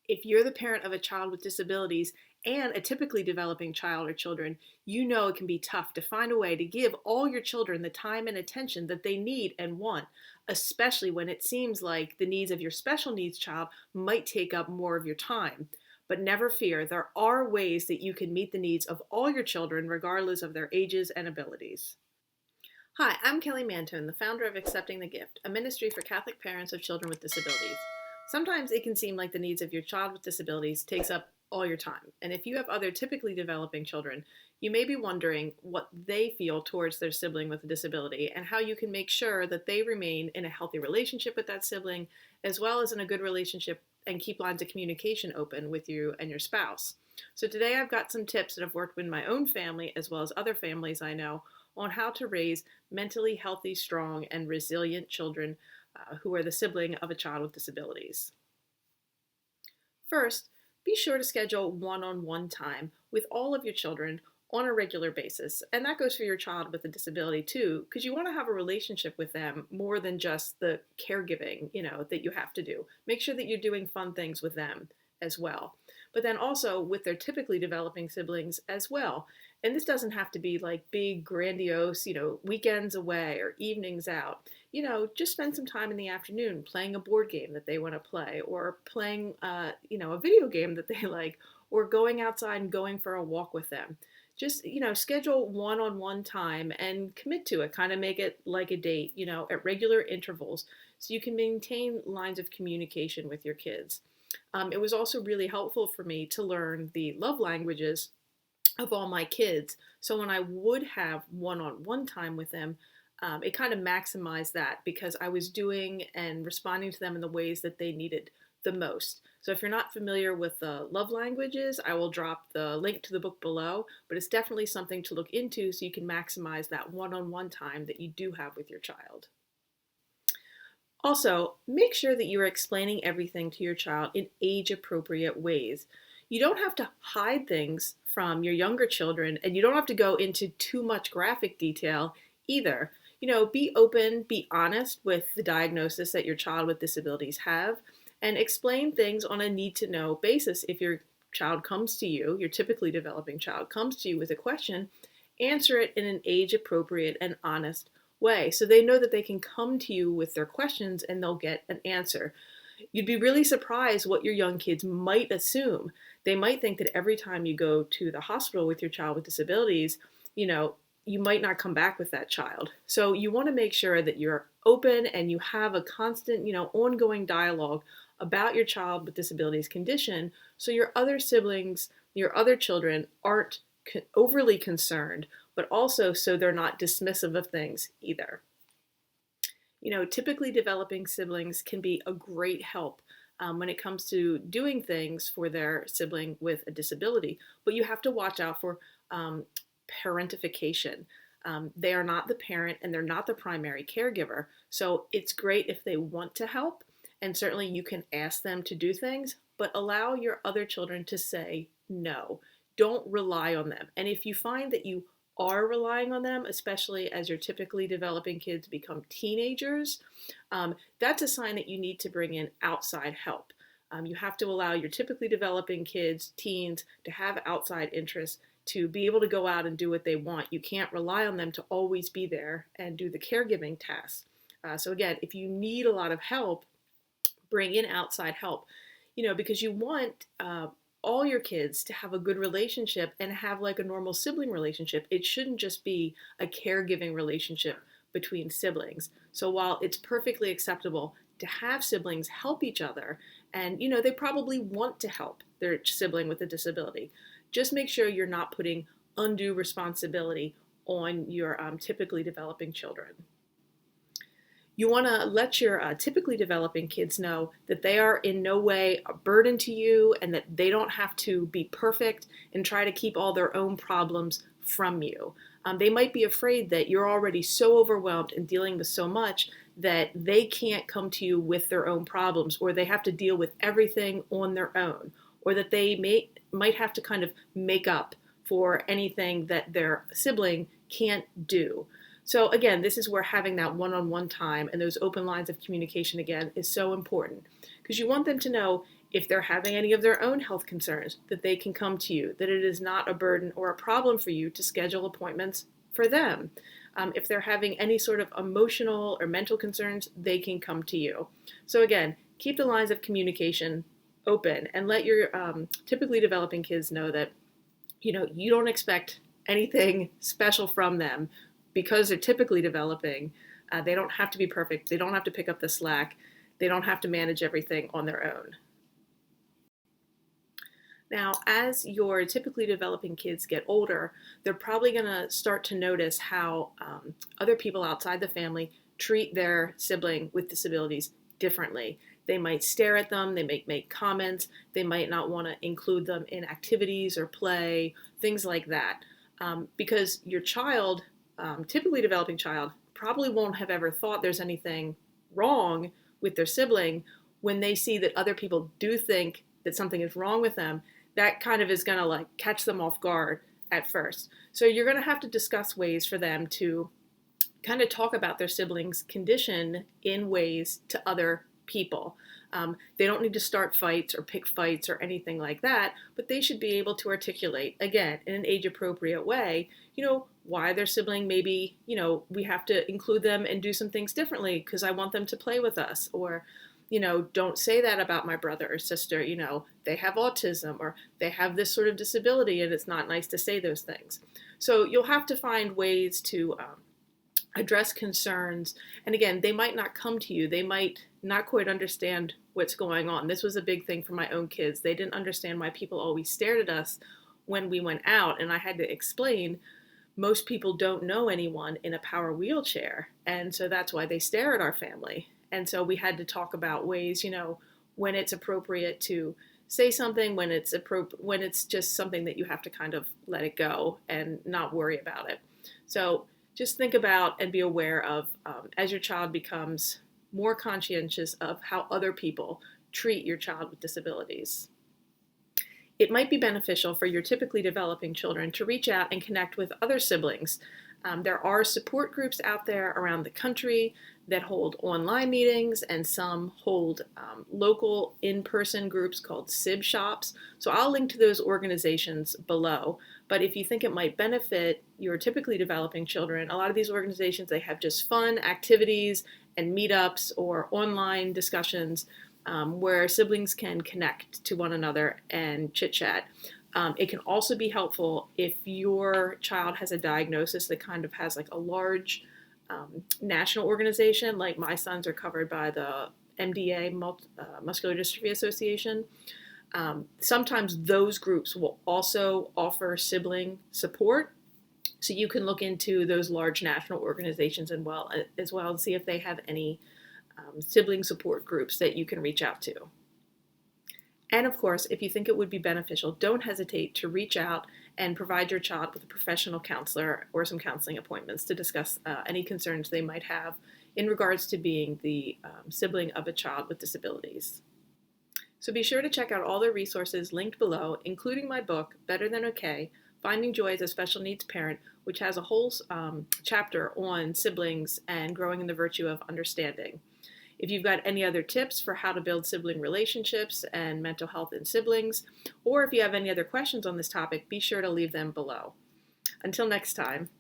If you're the parent of a child with disabilities and a typically developing child or children, you know it can be tough to find a way to give all your children the time and attention that they need and want, especially when it seems like the needs of your special needs child might take up more of your time. But never fear, there are ways that you can meet the needs of all your children, regardless of their ages and abilities. Hi, I'm Kelly Mantone, the founder of Accepting the Gift, a ministry for Catholic parents of children with disabilities. Sometimes it can seem like the needs of your child with disabilities takes up all your time. And if you have other typically developing children, you may be wondering what they feel towards their sibling with a disability and how you can make sure that they remain in a healthy relationship with that sibling, as well as in a good relationship and keep lines of communication open with you and your spouse. So today I've got some tips that have worked with my own family as well as other families I know on how to raise mentally healthy, strong, and resilient children who are the sibling of a child with disabilities. First, be sure to schedule one-on-one time with all of your children on a regular basis. And that goes for your child with a disability too, because you want to have a relationship with them more than just the caregiving, that you have to do. Make sure that you're doing fun things with them as well. But then also with their typically developing siblings as well. And this doesn't have to be like big, grandiose, weekends away or evenings out. Just spend some time in the afternoon playing a board game that they want to play, or playing, a video game that they like, or going outside and going for a walk with them. Just, schedule one-on-one time and commit to it. Kind of make it like a date, at regular intervals so you can maintain lines of communication with your kids. It was also really helpful for me to learn the love languages of all my kids. So when I would have one-on-one time with them, it kind of maximized that because I was doing and responding to them in the ways that they needed the most. So if you're not familiar with the love languages, I will drop the link to the book below, but it's definitely something to look into so you can maximize that one-on-one time that you do have with your child. Also, make sure that you are explaining everything to your child in age-appropriate ways. You don't have to hide things from your younger children, and you don't have to go into too much graphic detail either. Be open, be honest with the diagnosis that your child with disabilities have, and explain things on a need-to-know basis. If your child comes to you, your typically developing child comes to you with a question, answer it in an age-appropriate and honest way so they know that they can come to you with their questions and they'll get an answer. You'd be really surprised what your young kids might assume. They might think that every time you go to the hospital with your child with disabilities, you might not come back with that child. So you want to make sure that you're open and you have a constant, ongoing dialogue about your child with disabilities condition so your other siblings, your other children aren't overly concerned, but also so they're not dismissive of things either. Typically developing siblings can be a great help when it comes to doing things for their sibling with a disability, but you have to watch out for parentification. They are not the parent and they're not the primary caregiver. So it's great if they want to help, and certainly you can ask them to do things, but allow your other children to say no. Don't rely on them. And if you find that you are relying on them, especially as your typically developing kids become teenagers, that's a sign that you need to bring in outside help. You have to allow your typically developing kids, teens, to have outside interests, to be able to go out and do what they want. You can't rely on them to always be there and do the caregiving tasks. So again, if you need a lot of help, bring in outside help, because you want all your kids to have a good relationship and have like a normal sibling relationship. It shouldn't just be a caregiving relationship between siblings. So while it's perfectly acceptable to have siblings help each other, and they probably want to help their sibling with a disability, just make sure you're not putting undue responsibility on your typically developing children. You want to let your typically developing kids know that they are in no way a burden to you and that they don't have to be perfect and try to keep all their own problems from you. They might be afraid that you're already so overwhelmed and dealing with so much that they can't come to you with their own problems, or they have to deal with everything on their own, or that they might have to kind of make up for anything that their sibling can't do. So again, this is where having that one-on-one time and those open lines of communication again is so important, because you want them to know If they're having any of their own health concerns, that they can come to you, that it is not a burden or a problem for you to schedule appointments for them. If they're having any sort of emotional or mental concerns, they can come to you. So again, keep the lines of communication open and let your typically developing kids know that you don't expect anything special from them because they're typically developing. They don't have to be perfect. They don't have to pick up the slack. They don't have to manage everything on their own. Now, as your typically developing kids get older, they're probably going to start to notice how other people outside the family treat their sibling with disabilities differently. They might stare at them, they might make comments, they might not want to include them in activities or play, things like that. Because your child, typically developing child, probably won't have ever thought there's anything wrong with their sibling. When they see that other people do think that something is wrong with them, that kind of is going to like catch them off guard at first. So you're going to have to discuss ways for them to kind of talk about their siblings' condition in ways to other people. They don't need to start fights or pick fights or anything like that, but they should be able to articulate, again, in an age-appropriate way, why their sibling maybe, we have to include them and do some things differently because I want them to play with us, or don't say that about my brother or sister, they have autism or they have this sort of disability and it's not nice to say those things. So you'll have to find ways to address concerns. And again, they might not come to you. They might not quite understand what's going on. This was a big thing for my own kids. They didn't understand why people always stared at us when we went out. And I had to explain, most people don't know anyone in a power wheelchair. And so that's why they stare at our family. And so we had to talk about ways, when it's appropriate to say something, when it's just something that you have to kind of let it go and not worry about it. So just think about and be aware of, as your child becomes more conscientious of how other people treat your child with disabilities. It might be beneficial for your typically developing children to reach out and connect with other siblings. There are support groups out there around the country that hold online meetings, and some hold local in-person groups called SIB shops. So I'll link to those organizations below. But if you think it might benefit your typically developing children, a lot of these organizations, they have just fun activities and meetups or online discussions where siblings can connect to one another and chit-chat. It can also be helpful if your child has a diagnosis that kind of has like a large national organization, like my sons are covered by the MDA, Muscular Dystrophy Association. Sometimes those groups will also offer sibling support. So you can look into those large national organizations as well and see if they have any sibling support groups that you can reach out to. And of course, if you think it would be beneficial, don't hesitate to reach out and provide your child with a professional counselor or some counseling appointments to discuss any concerns they might have in regards to being the sibling of a child with disabilities. So be sure to check out all the resources linked below, including my book, Better Than Okay, Finding Joy as a Special Needs Parent, which has a whole chapter on siblings and growing in the virtue of understanding. If you've got any other tips for how to build sibling relationships and mental health in siblings, or if you have any other questions on this topic, be sure to leave them below. Until next time.